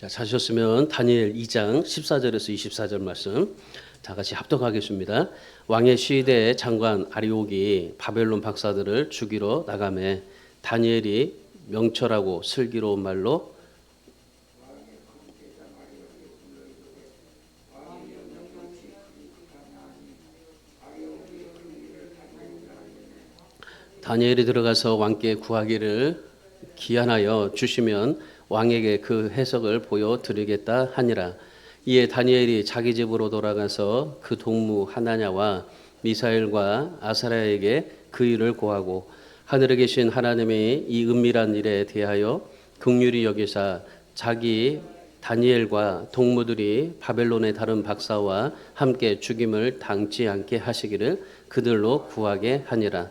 자, 찾으셨으면 다니엘 2장 14절에서 24절 말씀 다 같이 합독하겠습니다. 왕의 시대 장관 아리옥이 바벨론 박사들을 죽이러 나가매 다니엘이 명철하고 슬기로운 말로 다니엘이 들어가서 왕께 구하기를 기한하여 주시면 왕에게 그 해석을 보여드리겠다 하니라. 이에 다니엘이 자기 집으로 돌아가서 그 동무 하나냐와 미사엘과 아사랴에게 그 일을 고하고 하늘에 계신 하나님이 이 은밀한 일에 대하여 긍휼히 여기사 자기 다니엘과 동무들이 바벨론의 다른 박사와 함께 죽임을 당치 않게 하시기를 그들로 구하게 하니라.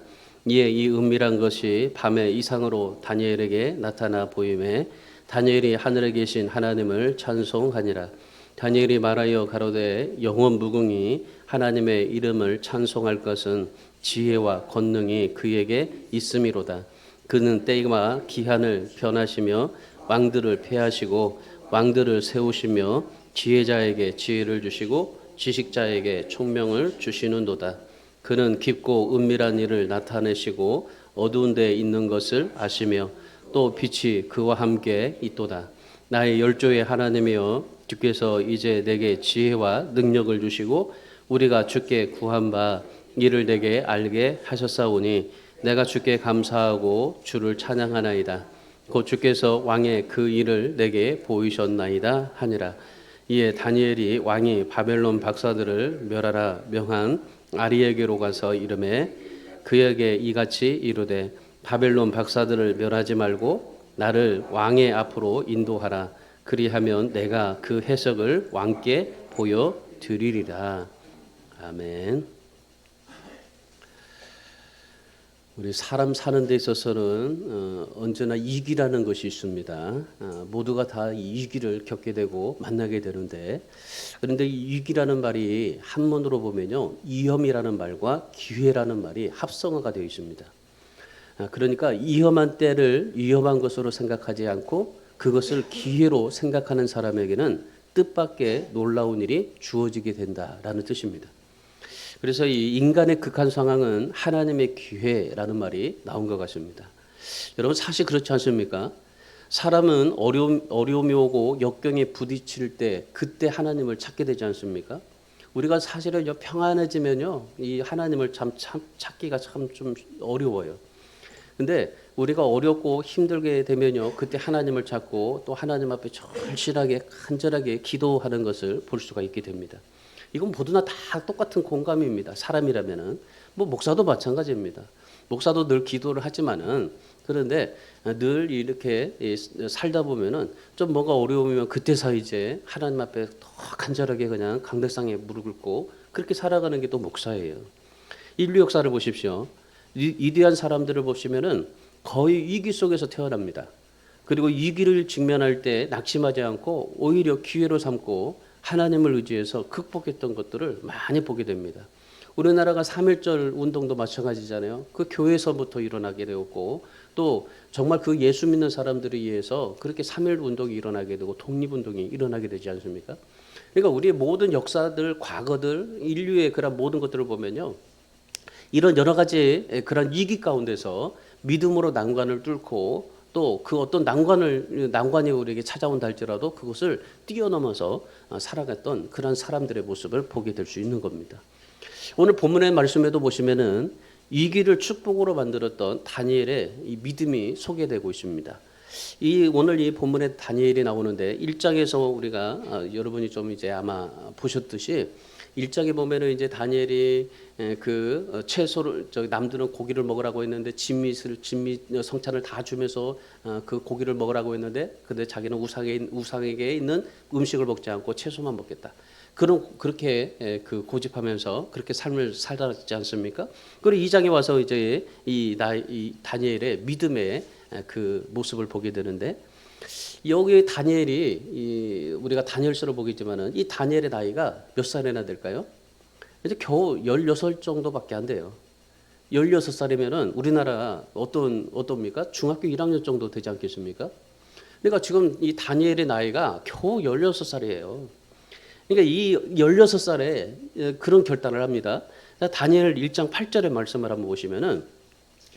이에 이 은밀한 것이 밤의 이상으로 다니엘에게 나타나 보임에 다니엘이 하늘에 계신 하나님을 찬송하니라. 다니엘이 말하여 가로되 영원 무궁히 하나님의 이름을 찬송할 것은 지혜와 권능이 그에게 있음이로다. 그는 때와 기한을 변하시며 왕들을 패하시고 왕들을 세우시며 지혜자에게 지혜를 주시고 지식자에게 총명을 주시는도다. 그는 깊고 은밀한 일을 나타내시고 어두운 데 있는 것을 아시며 또 빛이 그와 함께 있도다. 나의 열조의 하나님이여 주께서 이제 내게 지혜와 능력을 주시고 우리가 주께 구한 바 이를 내게 알게 하셨사오니 내가 주께 감사하고 주를 찬양하나이다. 곧 주께서 왕의 그 일을 내게 보이셨나이다 하니라. 이에 다니엘이 왕이 바벨론 박사들을 멸하라 명한 아리에게로 가서 이르매 그에게 이같이 이르되 바벨론 박사들을 멸하지 말고 나를 왕의 앞으로 인도하라. 그리하면 내가 그 해석을 왕께 보여드리리라. 아멘. 우리 사람 사는 데 있어서는 언제나 위기라는 것이 있습니다. 모두가 다 위기를 겪게 되고 만나게 되는데, 그런데 이 위기라는 말이 한문으로 보면요, 위험이라는 말과 기회라는 말이 합성어가 되어 있습니다. 그러니까 위험한 때를 위험한 것으로 생각하지 않고 그것을 기회로 생각하는 사람에게는 뜻밖의 놀라운 일이 주어지게 된다라는 뜻입니다. 그래서 이 인간의 극한 상황은 하나님의 기회라는 말이 나온 것 같습니다. 여러분 사실 그렇지 않습니까? 사람은 어려움이 오고 역경에 부딪힐 때 그때 하나님을 찾게 되지 않습니까? 우리가 사실은 평안해지면요, 이 하나님을 참 찾기가 참 좀 어려워요. 근데 우리가 어렵고 힘들게 되면요, 그때 하나님을 찾고 또 하나님 앞에 절실하게 간절하게 기도하는 것을 볼 수가 있게 됩니다. 이건 모두나 다 똑같은 공감입니다. 사람이라면은 뭐 목사도 마찬가지입니다. 목사도 늘 기도를 하지만은 그런데 늘 이렇게 살다 보면은 좀 뭐가 어려우면 그때서 이제 하나님 앞에 더 간절하게 그냥 강대상에 무릎 꿇고 그렇게 살아가는 게 또 목사예요. 인류 역사를 보십시오. 위대한 사람들을 보시면은 거의 위기 속에서 태어납니다. 그리고 위기를 직면할 때 낙심하지 않고 오히려 기회로 삼고 하나님을 의지해서 극복했던 것들을 많이 보게 됩니다. 우리나라가 3.1절 운동도 마찬가지잖아요. 그 교회에서부터 일어나게 되었고 또 정말 그 예수 믿는 사람들에 의해서 그렇게 3.1 운동이 일어나게 되고 독립운동이 일어나게 되지 않습니까? 그러니까 우리의 모든 역사들, 과거들, 인류의 그런 모든 것들을 보면요, 이런 여러 가지 그런 위기 가운데서 믿음으로 난관을 뚫고 또 그 어떤 난관이 우리에게 찾아온다 할지라도 그것을 뛰어넘어서 살아갔던 그런 사람들의 모습을 보게 될 수 있는 겁니다. 오늘 본문의 말씀에도 보시면은 위기를 축복으로 만들었던 다니엘의 이 믿음이 소개되고 있습니다. 오늘 이 본문에 다니엘이 나오는데 1장에서 우리가 여러분이 좀 이제 아마 보셨듯이 1장에 보면은 이제 다니엘이 그 채소를 남들은 고기를 먹으라고 했는데 진미 성찬을 다 주면서 그 고기를 먹으라고 했는데 근데 자기는 우상에게 있는 음식을 먹지 않고 채소만 먹겠다. 그렇게 그 고집하면서 그렇게 삶을 살았지 않습니까? 그리고 2장에 와서 이제 이 다니엘의 믿음의 그 모습을 보게 되는데 여기 다니엘이 우리가 다니엘서를 보겠지만은 이 다니엘의 나이가 몇 살이나 될까요? 이제 겨우 16 정도밖에 안 돼요. 16살이면은 우리나라 어떻습니까? 중학교 1학년 정도 되지 않겠습니까? 그러니까 지금 이 다니엘의 나이가 겨우 16살이에요. 그러니까 이 16살에 그런 결단을 합니다. 다니엘 1장 8절의 말씀을 한번 보시면은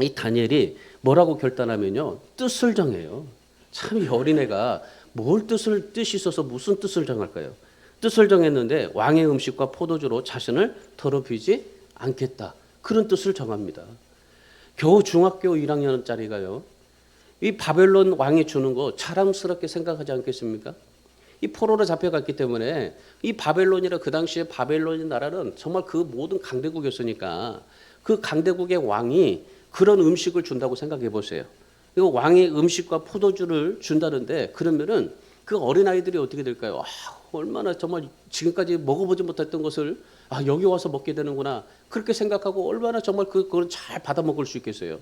이 다니엘이 뭐라고 결단하면요, 뜻을 정해요. 참 이 어린애가 뭘 뜻이 있어서 무슨 뜻을 정할까요? 뜻을 정했는데 왕의 음식과 포도주로 자신을 더럽히지 않겠다. 그런 뜻을 정합니다. 겨우 중학교 1학년짜리가요. 이 바벨론 왕이 주는 거 자랑스럽게 생각하지 않겠습니까? 이 포로로 잡혀갔기 때문에 이 바벨론이라 그 당시에 바벨론 나라는 정말 그 모든 강대국이었으니까 그 강대국의 왕이 그런 음식을 준다고 생각해 보세요. 이거 왕의 음식과 포도주를 준다는데 그러면은 그 어린아이들이 어떻게 될까요? 얼마나 정말 지금까지 먹어보지 못했던 것을 여기 와서 먹게 되는구나. 그렇게 생각하고 얼마나 정말 그걸 잘 받아 먹을 수 있겠어요.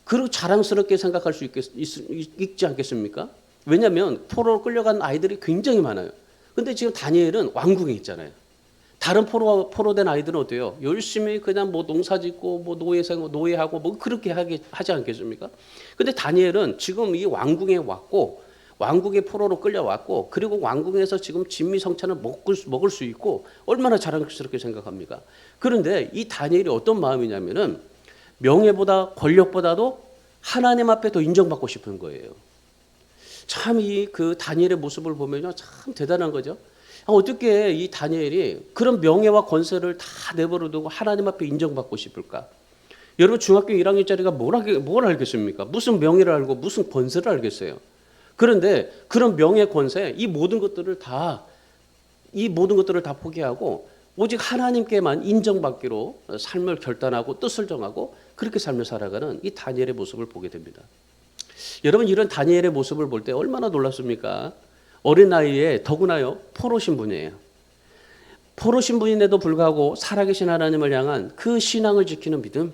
그리고 자랑스럽게 생각할 수 있지 않겠습니까? 왜냐하면 포로로 끌려간 아이들이 굉장히 많아요. 근데 지금 다니엘은 왕궁에 있잖아요. 다른 포로된 아이들은 어때요? 열심히 그냥 뭐 농사짓고 뭐 노예하고 뭐 그렇게 하지 않겠습니까? 근데 다니엘은 지금 이 왕궁에 왔고 왕궁의 포로로 끌려왔고 그리고 왕궁에서 지금 진미성찬을 먹을 수 있고 얼마나 자랑스럽게 생각합니까? 그런데 이 다니엘이 어떤 마음이냐면은 명예보다 권력보다도 하나님 앞에 더 인정받고 싶은 거예요. 참 이 그 다니엘의 모습을 보면요, 참 대단한 거죠. 어떻게 이 다니엘이 그런 명예와 권세를 다 내버려두고 하나님 앞에 인정받고 싶을까? 여러분 중학교 1학년짜리가 뭘 알겠습니까? 무슨 명예를 알고 무슨 권세를 알겠어요? 그런데 그런 명예, 권세, 이 모든 것들을 다 포기하고 오직 하나님께만 인정받기로 삶을 결단하고 뜻을 정하고 그렇게 삶을 살아가는 이 다니엘의 모습을 보게 됩니다. 여러분 이런 다니엘의 모습을 볼 때 얼마나 놀랐습니까? 어린 나이에 더구나요 포로 신분이에요. 포로 신분인데도 불구하고 살아계신 하나님을 향한 그 신앙을 지키는 믿음.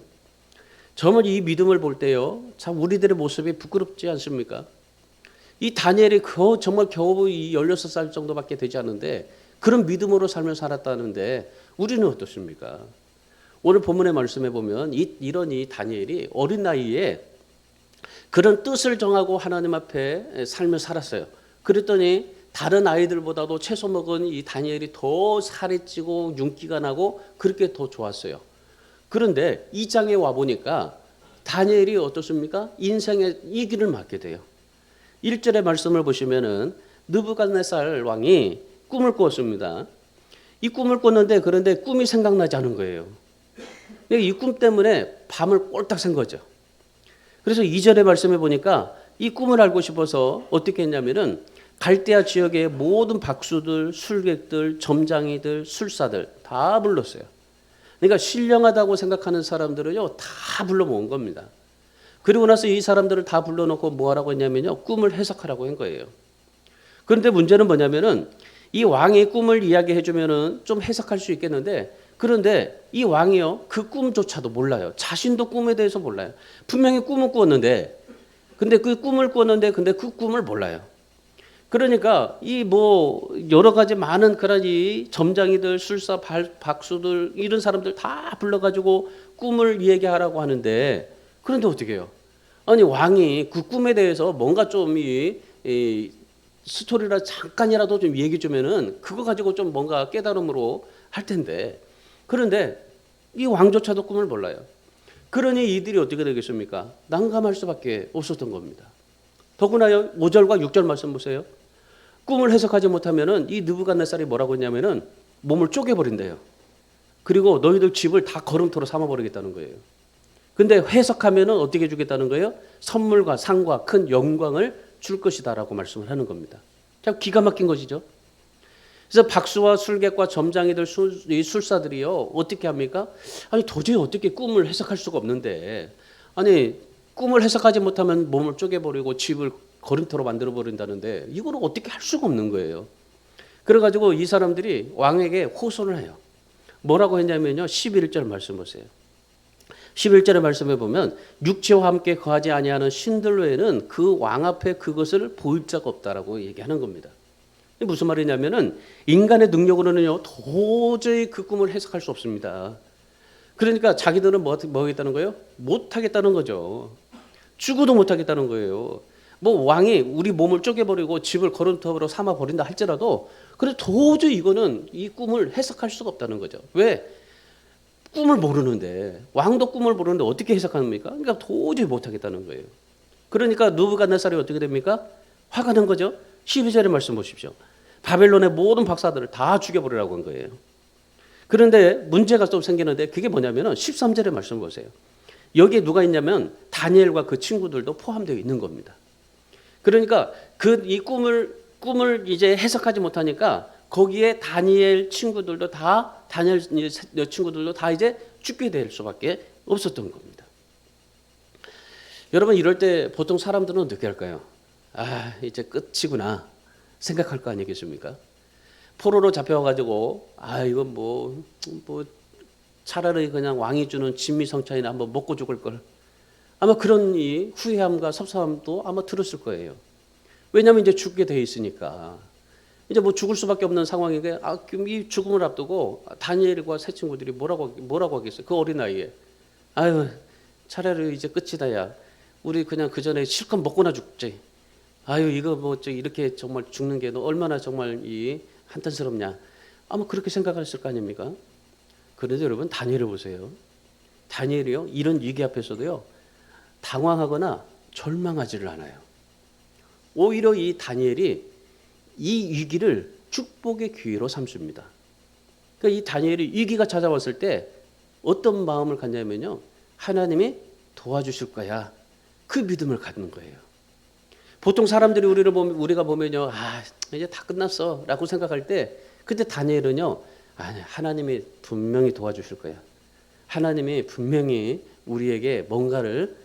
정말 이 믿음을 볼 때요 참 우리들의 모습이 부끄럽지 않습니까? 이 다니엘이 정말 겨우 16살 정도밖에 되지 않는데 그런 믿음으로 삶을 살았다는데 우리는 어떻습니까? 오늘 본문의 말씀에 보면 이런 다니엘이 어린 나이에 그런 뜻을 정하고 하나님 앞에 삶을 살았어요. 그랬더니 다른 아이들보다도 채소 먹은 이 다니엘이 더 살이 찌고 윤기가 나고 그렇게 더 좋았어요. 그런데 이 장에 와 보니까 다니엘이 어떻습니까? 인생의 이 길을 맞게 돼요. 1절의 말씀을 보시면은 느부갓네살 왕이 꿈을 꾸었습니다. 이 꿈을 꿨는데 그런데 꿈이 생각나지 않은 거예요. 이 꿈 때문에 밤을 꼴딱 샌 거죠. 그래서 2절의 말씀에 보니까 이 꿈을 알고 싶어서 어떻게 했냐면은 갈대아 지역의 모든 박수들, 술객들, 점장이들, 술사들 다 불렀어요. 그러니까 신령하다고 생각하는 사람들을요 다 불러 모은 겁니다. 그리고 나서 이 사람들을 다 불러놓고 뭐 하라고 했냐면요 꿈을 해석하라고 한 거예요. 그런데 문제는 뭐냐면은 이 왕이 꿈을 이야기해 주면은 좀 해석할 수 있겠는데 그런데 이 왕이요 그 꿈조차도 몰라요. 자신도 꿈에 대해서 몰라요. 분명히 꿈을 꾸었는데 근데 그 꿈을 몰라요. 그러니까 이 뭐 여러 가지 많은 그런 이 점장이들, 술사, 박수들 이런 사람들 다 불러가지고 꿈을 얘기하라고 하는데 그런데 어떻게 해요? 아니 왕이 그 꿈에 대해서 뭔가 좀 이 스토리라 잠깐이라도 좀 얘기해 주면은 그거 가지고 좀 뭔가 깨달음으로 할 텐데 그런데 이 왕조차도 꿈을 몰라요. 그러니 이들이 어떻게 되겠습니까? 난감할 수밖에 없었던 겁니다. 더구나요 5절과 6절 말씀 보세요. 꿈을 해석하지 못하면은 이 느부갓네살이 뭐라고 했냐면은 몸을 쪼개버린대요. 그리고 너희들 집을 다 거름토로 삼아버리겠다는 거예요. 근데 해석하면은 어떻게 해주겠다는 거예요? 선물과 상과 큰 영광을 줄 것이다라고 말씀을 하는 겁니다. 참 기가 막힌 것이죠. 그래서 박수와 술객과 점장이들 술사들이요 어떻게 합니까? 아니 도저히 어떻게 꿈을 해석할 수가 없는데 아니 꿈을 해석하지 못하면 몸을 쪼개버리고 집을 거름토로 만들어 버린다는데 이거를 어떻게 할 수가 없는 거예요. 그래가지고 이 사람들이 왕에게 호소를 해요. 뭐라고 했냐면요 11절 말씀 보세요. 11절의 말씀에 보면 육체와 함께 거하지 아니하는 신들 외에는 그 왕 앞에 그것을 보일 자가 없다라고 얘기하는 겁니다. 이게 무슨 말이냐면은 인간의 능력으로는요 도저히 그 꿈을 해석할 수 없습니다. 그러니까 자기들은 뭐 하겠다는 거예요? 못 하겠다는 거죠. 죽어도 못 하겠다는 거예요. 뭐 왕이 우리 몸을 쪼개버리고 집을 거름터로 삼아 버린다 할지라도 그래 도저히 이거는 이 꿈을 해석할 수가 없다는 거죠. 왜? 꿈을 모르는데 왕도 꿈을 모르는데 어떻게 해석합니까? 그러니까 도저히 못하겠다는 거예요. 그러니까 느부갓네살이 어떻게 됩니까? 화가 난 거죠. 12절의 말씀 보십시오. 바벨론의 모든 박사들을 다 죽여버리라고 한 거예요. 그런데 문제가 좀 생기는데 그게 뭐냐면 13절의 말씀 보세요. 여기에 누가 있냐면 다니엘과 그 친구들도 포함되어 있는 겁니다. 그러니까 이 꿈을 이제 해석하지 못하니까 거기에 다니엘 친구들도 다 이제 죽게 될 수밖에 없었던 겁니다. 여러분 이럴 때 보통 사람들은 어떻게 할까요? 아 이제 끝이구나 생각할 거 아니겠습니까? 포로로 잡혀가지고 아 이건 뭐 차라리 그냥 왕이 주는 진미성찬이나 한번 먹고 죽을 걸. 아마 그런 이 후회함과 섭섭함도 아마 들었을 거예요. 왜냐하면 이제 죽게 돼 있으니까 이제 뭐 죽을 수밖에 없는 상황인데 이 죽음을 앞두고 다니엘과 세 친구들이 뭐라고 하겠어요? 그 어린 나이에 아유 차라리 이제 끝이다야. 우리 그냥 그 전에 실컷 먹고나 죽지. 아유 이거 뭐 이렇게 정말 죽는 게 너 얼마나 정말 이 한탄스럽냐. 아마 그렇게 생각했을 거 아닙니까? 그런데 여러분 다니엘을 보세요. 다니엘이요 이런 위기 앞에서도요 당황하거나 절망하지를 않아요. 오히려 이 다니엘이 이 위기를 축복의 기회로 삼습니다. 그러니까 이 다니엘이 위기가 찾아왔을 때 어떤 마음을 갖냐면요 하나님이 도와주실 거야. 그 믿음을 갖는 거예요. 보통 사람들이 우리가 보면요 아 이제 다 끝났어라고 생각할 때 그때 다니엘은요 아니 하나님이 분명히 도와주실 거야. 하나님이 분명히 우리에게 뭔가를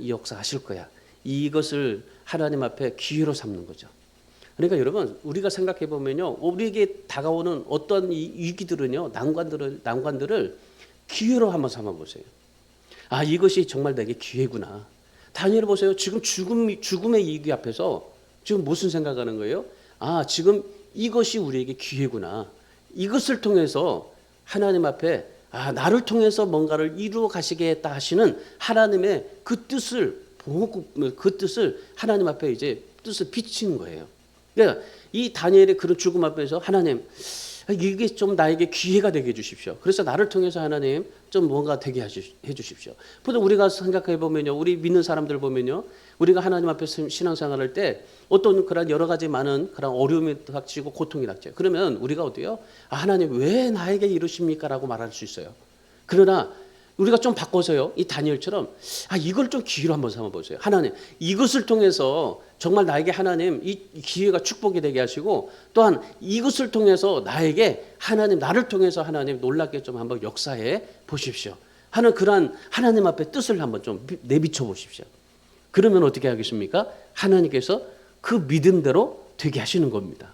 역사하실 거야. 이것을 하나님 앞에 기회로 삼는 거죠. 그러니까 여러분 우리가 생각해 보면요 우리에게 다가오는 어떤 이 위기들은요 난관들을 기회로 한번 삼아 보세요. 아 이것이 정말 내게 기회구나. 다니엘 보세요. 지금 죽음의 위기 앞에서 지금 무슨 생각하는 거예요? 아 지금 이것이 우리에게 기회구나. 이것을 통해서 하나님 앞에 아 나를 통해서 뭔가를 이루어 가시겠다 하시는 하나님의 그 뜻을 보고 그 뜻을 하나님 앞에 이제 뜻을 비치는 거예요. 그러니까 이 다니엘의 그런 죽음 앞에서 하나님 이게 좀 나에게 기회가 되게 해주십시오. 그래서 나를 통해서 하나님 좀 뭔가 되게 해주십시오. 보통 우리가 생각해 보면요, 우리 믿는 사람들 보면요, 우리가 하나님 앞에서 신앙생활할 때 어떤 그런 여러 가지 많은 그런 어려움이 닥치고 고통이 닥쳐요. 그러면 우리가 어때요? 아, 하나님 왜 나에게 이러십니까?라고 말할 수 있어요. 그러나 우리가 좀 바꿔서요, 이 다니엘처럼 아 이걸 좀 기회로 한번 삼아 보세요. 하나님 이것을 통해서 정말 나에게 하나님 이 기회가 축복이 되게 하시고 또한 이것을 통해서 나에게 하나님 나를 통해서 하나님 놀랍게 좀 한번 역사해 보십시오 하는 그러한 하나님 앞에 뜻을 한번 좀 내비쳐 보십시오. 그러면 어떻게 하겠습니까? 하나님께서 그 믿음대로 되게 하시는 겁니다.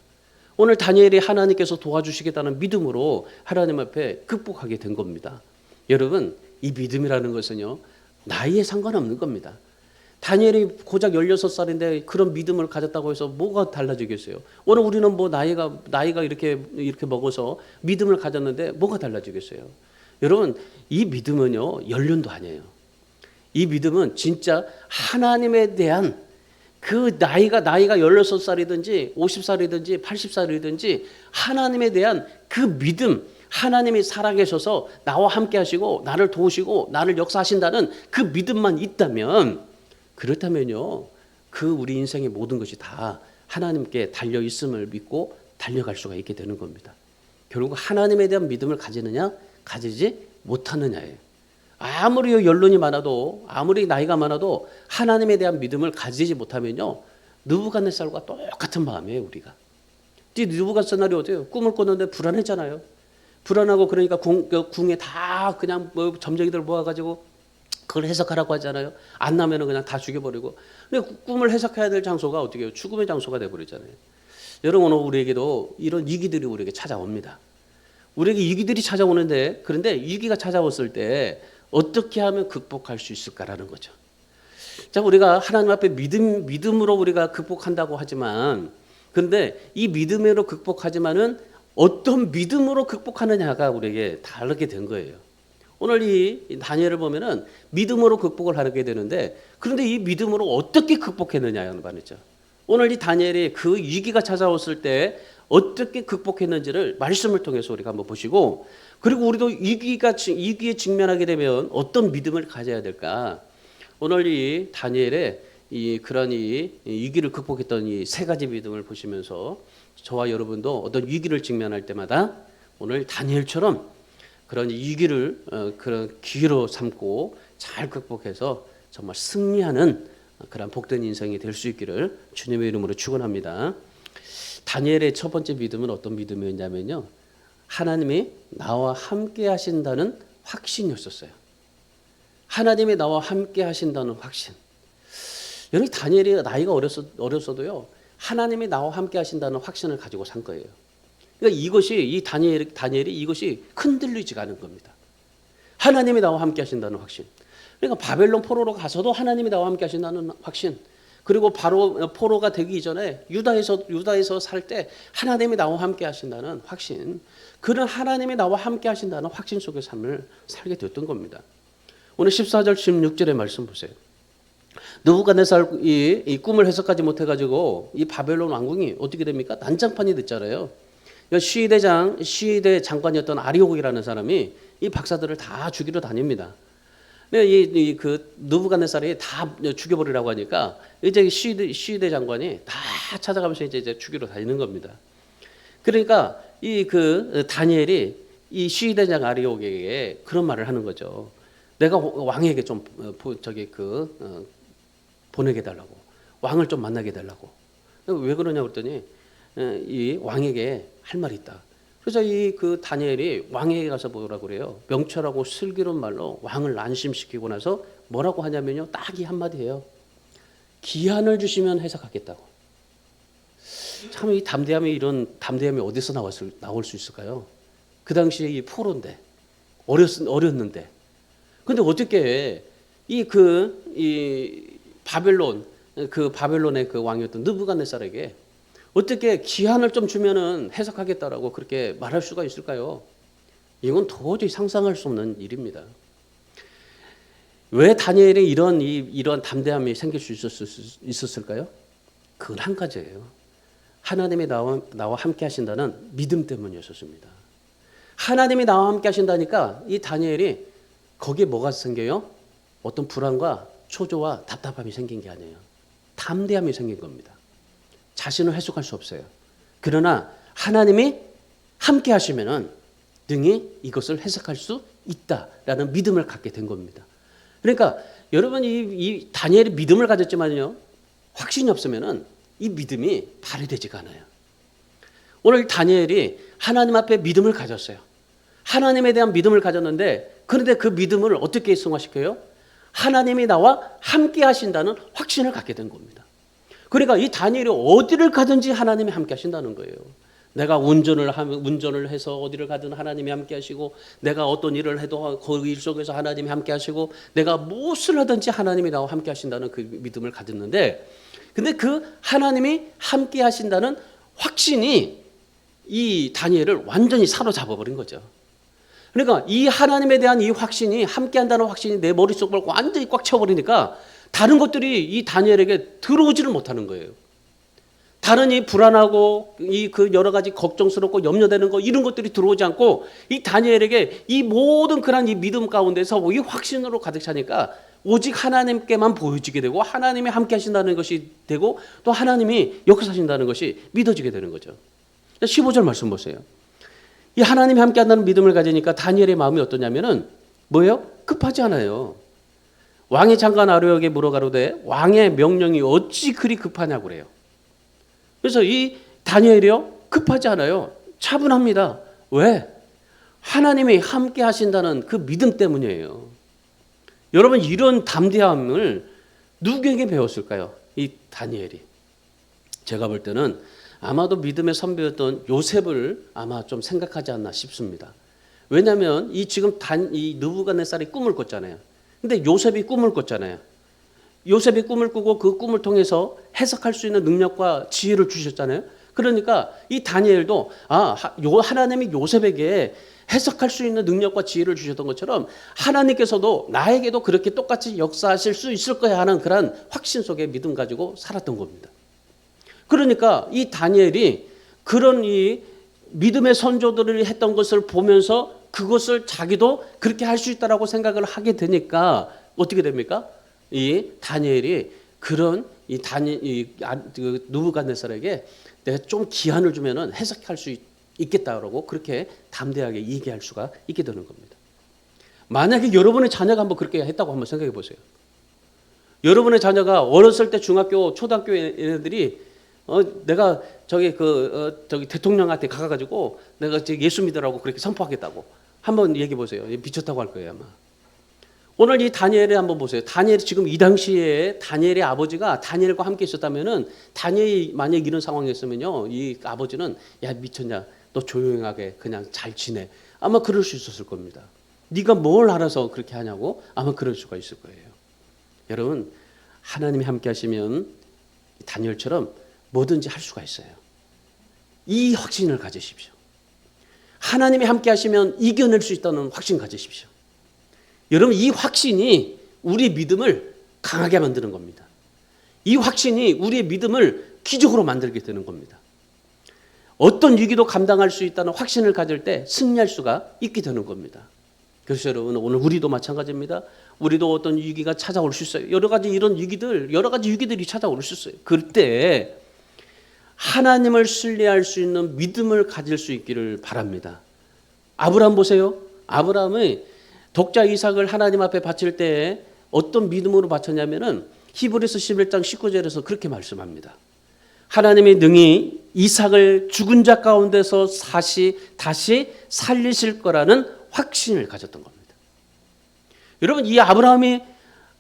오늘 다니엘이 하나님께서 도와주시겠다는 믿음으로 하나님 앞에 극복하게 된 겁니다. 여러분 이 믿음이라는 것은요 나이에 상관없는 겁니다. 다니엘이 고작 16살인데 그런 믿음을 가졌다고 해서 뭐가 달라지겠어요? 오늘 우리는 뭐 나이가 이렇게 먹어서 믿음을 가졌는데 뭐가 달라지겠어요? 여러분 이 믿음은요 연륜도 아니에요. 이 믿음은 진짜 하나님에 대한 그 나이가 16살이든지 50살이든지 80살이든지 하나님에 대한 그 믿음, 하나님이 살아계셔서 나와 함께 하시고 나를 도우시고 나를 역사하신다는 그 믿음만 있다면, 그렇다면요 그 우리 인생의 모든 것이 다 하나님께 달려 있음을 믿고 달려갈 수가 있게 되는 겁니다. 결국 하나님에 대한 믿음을 가지느냐 가지지 못하느냐예요. 아무리 연륜이 많아도 아무리 나이가 많아도 하나님에 대한 믿음을 가지지 못하면요 느부갓네살과 똑같은 마음이에요. 우리가 느부갓네살이 어때요? 꿈을 꿨는데 불안했잖아요. 불안하고 그러니까 궁에 다 그냥 뭐 점쟁이들 모아가지고 그걸 해석하라고 하잖아요. 안 나면은 그냥 다 죽여버리고. 근데 꿈을 해석해야 될 장소가 어떻게 해요? 죽음의 장소가 돼버리잖아요. 여러분 오늘 우리에게도 이런 위기들이 우리에게 찾아옵니다. 우리에게 위기들이 찾아오는데 그런데 위기가 찾아왔을 때 어떻게 하면 극복할 수 있을까라는 거죠. 자, 우리가 하나님 앞에 믿음으로 우리가 극복한다고 하지만, 근데 이 믿음으로 극복하지만은 어떤 믿음으로 극복하느냐가 우리에게 다르게 된 거예요. 오늘 이 다니엘을 보면은 믿음으로 극복을 하게 되는데, 그런데 이 믿음으로 어떻게 극복했느냐는 말이죠. 오늘 이 다니엘이 그 위기가 찾아왔을 때 어떻게 극복했는지를 말씀을 통해서 우리가 한번 보시고, 그리고 우리도 위기에 직면하게 되면 어떤 믿음을 가져야 될까? 오늘 이 다니엘의 그런 위기를 극복했던 이 세 가지 믿음을 보시면서 저와 여러분도 어떤 위기를 직면할 때마다 오늘 다니엘처럼 그런 위기를 그런 기회로 삼고 잘 극복해서 정말 승리하는 그런 복된 인생이 될 수 있기를 주님의 이름으로 축원합니다. 다니엘의 첫 번째 믿음은 어떤 믿음이었냐면요, 하나님이 나와 함께 하신다는 확신이었어요. 하나님이 나와 함께 하신다는 확신. 여러분, 다니엘이 나이가 어렸어도요, 하나님이 나와 함께 하신다는 확신을 가지고 산 거예요. 그러니까 이것이 다니엘이 이것이 흔들리지가 않은 겁니다. 하나님이 나와 함께 하신다는 확신. 그러니까 바벨론 포로로 가서도 하나님이 나와 함께 하신다는 확신. 그리고 바로 포로가 되기 전에 유다에서 살 때 하나님이 나와 함께 하신다는 확신. 그런 하나님이 나와 함께 하신다는 확신 속의 삶을 살게 됐던 겁니다. 오늘 14절 16절의 말씀 보세요. 느부갓네살 이 꿈을 해석하지 못해가지고 이 바벨론 왕궁이 어떻게 됩니까? 난장판이 됐잖아요. 시위대 장관이었던 아리옥이라는 사람이 이 박사들을 다 죽이러 다닙니다. 그 느부갓네살이 다 죽여버리라고 하니까 이제 시위대 장관이 다 찾아가면서 이제 죽이러 다니는 겁니다. 그러니까 그 다니엘이 이 시위대장 아리옥에게 그런 말을 하는 거죠. 내가 왕에게 좀 보내게 달라고, 왕을 좀 만나게 달라고. 왜 그러냐 그랬더니 이 왕에게 할 말이 있다. 그래서 그 다니엘이 왕에게 가서 뭐라고 그래요? 명철하고 슬기로운 말로 왕을 안심시키고 나서 뭐라고 하냐면요, 딱 이 한마디예요. 기한을 주시면 해석하겠다고. 참 이 이런 담대함이 어디서 나올 수 있을까요? 그 당시에 이 포로인데, 어렸는데. 근데 어떻게 이 바벨론의 그 왕이었던 느부갓네살에게 어떻게 기한을 좀 주면은 해석하겠다라고 그렇게 말할 수가 있을까요? 이건 도저히 상상할 수 없는 일입니다. 왜 다니엘에 이런 담대함이 생길 수 있었을까요? 그건 한 가지예요. 하나님이 나와 함께 하신다는 믿음 때문이었습니다. 하나님이 나와 함께 하신다니까 이 다니엘이 거기에 뭐가 생겨요? 어떤 불안과 초조와 답답함이 생긴 게 아니에요. 담대함이 생긴 겁니다. 자신을 해석할 수 없어요. 그러나 하나님이 함께 하시면은 능히 이것을 해석할 수 있다라는 믿음을 갖게 된 겁니다. 그러니까 여러분 이 다니엘이 믿음을 가졌지만요, 확신이 없으면은 이 믿음이 발휘되지가 않아요. 오늘 다니엘이 하나님 앞에 믿음을 가졌어요. 하나님에 대한 믿음을 가졌는데, 그런데 그 믿음을 어떻게 승화시켜요? 하나님이 나와 함께 하신다는 확신을 갖게 된 겁니다. 그러니까 이 다니엘이 어디를 가든지 하나님이 함께 하신다는 거예요. 내가 운전을 해서 어디를 가든 하나님이 함께 하시고, 내가 어떤 일을 해도 그 일 속에서 하나님이 함께 하시고, 내가 무엇을 하든지 하나님이 나와 함께 하신다는 그 믿음을 가졌는데, 근데 그 하나님이 함께 하신다는 확신이 이 다니엘을 완전히 사로잡아 버린 거죠. 그러니까 이 하나님에 대한 이 확신이, 함께 한다는 확신이 내 머릿속을 완전히 꽉 채워버리니까 다른 것들이 이 다니엘에게 들어오지를 못하는 거예요. 다른 이 불안하고 그 여러 가지 걱정스럽고 염려되는 거, 이런 것들이 들어오지 않고 이 다니엘에게 이 모든 그런 이 믿음 가운데서 이 확신으로 가득 차니까 오직 하나님께만 보여지게 되고, 하나님이 함께 하신다는 것이 되고, 또 하나님이 역사하신다는 것이 믿어지게 되는 거죠. 15절 말씀 보세요. 이 하나님이 함께 한다는 믿음을 가지니까 다니엘의 마음이 어떠냐면은 뭐예요? 급하지 않아요. 왕이 장관 아리옥에게 물어가로되 왕의 명령이 어찌 그리 급하냐고 그래요. 그래서 이 다니엘이요, 급하지 않아요. 차분합니다. 왜? 하나님이 함께 하신다는 그 믿음 때문이에요. 여러분, 이런 담대함을 누구에게 배웠을까요? 이 다니엘이. 제가 볼 때는 아마도 믿음의 선배였던 요셉을 아마 좀 생각하지 않나 싶습니다. 왜냐하면 이 느부갓네살이 꿈을 꿨잖아요. 근데 요셉이 꿈을 꿨잖아요. 요셉이 꿈을 꾸고 그 꿈을 통해서 해석할 수 있는 능력과 지혜를 주셨잖아요. 그러니까 이 다니엘도 하나님이 요셉에게 해석할 수 있는 능력과 지혜를 주셨던 것처럼 하나님께서도 나에게도 그렇게 똑같이 역사하실 수 있을 거야 하는 그런 확신 속에 믿음 가지고 살았던 겁니다. 그러니까 이 다니엘이 그런 이 믿음의 선조들이 했던 것을 보면서 그것을 자기도 그렇게 할 수 있다라고 생각을 하게 되니까 어떻게 됩니까? 이 다니엘이 그런 느부갓네살에게 내가 좀 기한을 주면은 해석할 수 있겠다라고 그렇게 담대하게 얘기할 수가 있게 되는 겁니다. 만약에 여러분의 자녀가 한번 그렇게 했다고 한번 생각해 보세요. 여러분의 자녀가 어렸을 때 중학교, 초등학교 애들이 내가 저기 대통령한테 가가지고 내가 예수 믿으라고 그렇게 선포하겠다고 한번 얘기해 보세요. 미쳤다고 할 거예요 아마. 오늘 이 다니엘을 한번 보세요. 다니엘이 지금 이 당시에 다니엘의 아버지가 다니엘과 함께 있었다면은 다니엘이 만약 이런 상황이었으면요, 이 아버지는 야 미쳤냐, 너 조용하게 그냥 잘 지내. 아마 그럴 수 있었을 겁니다. 네가 뭘 알아서 그렇게 하냐고 아마 그럴 수가 있을 거예요. 여러분 하나님이 함께 하시면 다니엘처럼 뭐든지 할 수가 있어요. 이 확신을 가지십시오. 하나님이 함께 하시면 이겨낼 수 있다는 확신 가지십시오. 여러분 이 확신이 우리의 믿음을 강하게 만드는 겁니다. 이 확신이 우리의 믿음을 기적으로 만들게 되는 겁니다. 어떤 위기도 감당할 수 있다는 확신을 가질 때 승리할 수가 있게 되는 겁니다. 그래서 여러분 오늘 우리도 마찬가지입니다. 우리도 어떤 위기가 찾아올 수 있어요. 여러 가지 위기들이 찾아올 수 있어요. 그때 하나님을 신뢰할 수 있는 믿음을 가질 수 있기를 바랍니다. 아브라함 보세요. 아브라함의 독자 이삭을 하나님 앞에 바칠 때 어떤 믿음으로 바쳤냐면은 히브리서 11장 19절에서 그렇게 말씀합니다. 하나님이 능히 이삭을 죽은 자 가운데서 다시 살리실 거라는 확신을 가졌던 겁니다. 여러분 이 아브라함이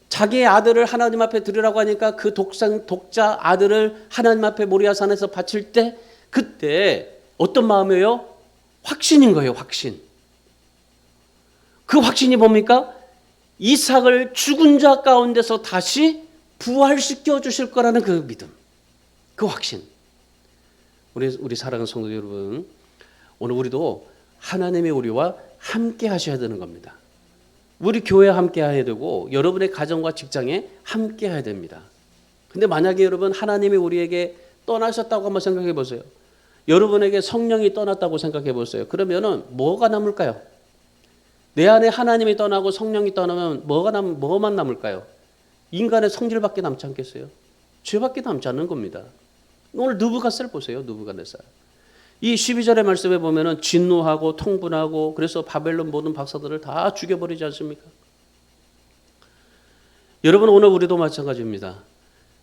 자기의 아들을 하나님 앞에 드리라고 하니까 그 독자 아들을 하나님 앞에 모리아산에서 바칠 때 그때 어떤 마음이에요? 확신인 거예요. 확신. 그 확신이 뭡니까? 이삭을 죽은 자 가운데서 다시 부활시켜 주실 거라는 그 믿음, 그 확신. 우리 사랑하는 성도 여러분, 오늘 우리도 하나님이 우리와 함께 하셔야 되는 겁니다. 우리 교회에 함께 해야 되고 여러분의 가정과 직장에 함께 해야 됩니다. 근데 만약에 여러분 하나님이 우리에게 떠나셨다고 한번 생각해 보세요. 여러분에게 성령이 떠났다고 생각해 보세요. 그러면은 뭐가 남을까요? 내 안에 하나님이 떠나고 성령이 떠나면 뭐만 남을까요? 인간의 성질밖에 남지 않겠어요? 죄밖에 남지 않는 겁니다. 오늘 느부갓네살 보세요. 느부갓네살. 이 12절의 말씀에 보면은 진노하고 통분하고 그래서 바벨론 모든 박사들을 다 죽여버리지 않습니까? 여러분 오늘 우리도 마찬가지입니다.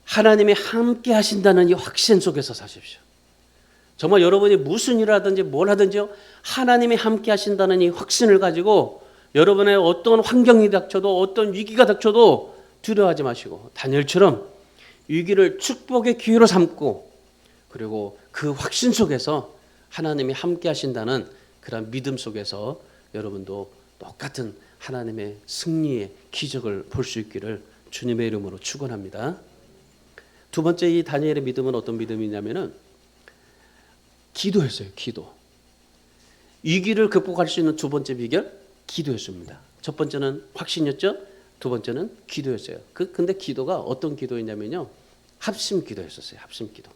하나님이 함께 하신다는 이 확신 속에서 사십시오. 정말 여러분이 무슨 일을 하든지 뭘 하든지요, 하나님이 함께 하신다는 이 확신을 가지고 여러분의 어떤 환경이 닥쳐도 어떤 위기가 닥쳐도 두려워하지 마시고 다니엘처럼 위기를 축복의 기회로 삼고 그리고 그 확신 속에서 하나님이 함께 하신다는 그런 믿음 속에서 여러분도 똑같은 하나님의 승리의 기적을 볼 수 있기를 주님의 이름으로 축원합니다. 두 번째 이 다니엘의 믿음은 어떤 믿음이냐면은 기도했어요. 기도. 위기를 극복할 수 있는 두 번째 비결 기도였습니다. 첫 번째는 확신이었죠. 두 번째는 기도였어요. 근데 기도가 어떤 기도였냐면요, 합심 기도였었어요. 합심 기도.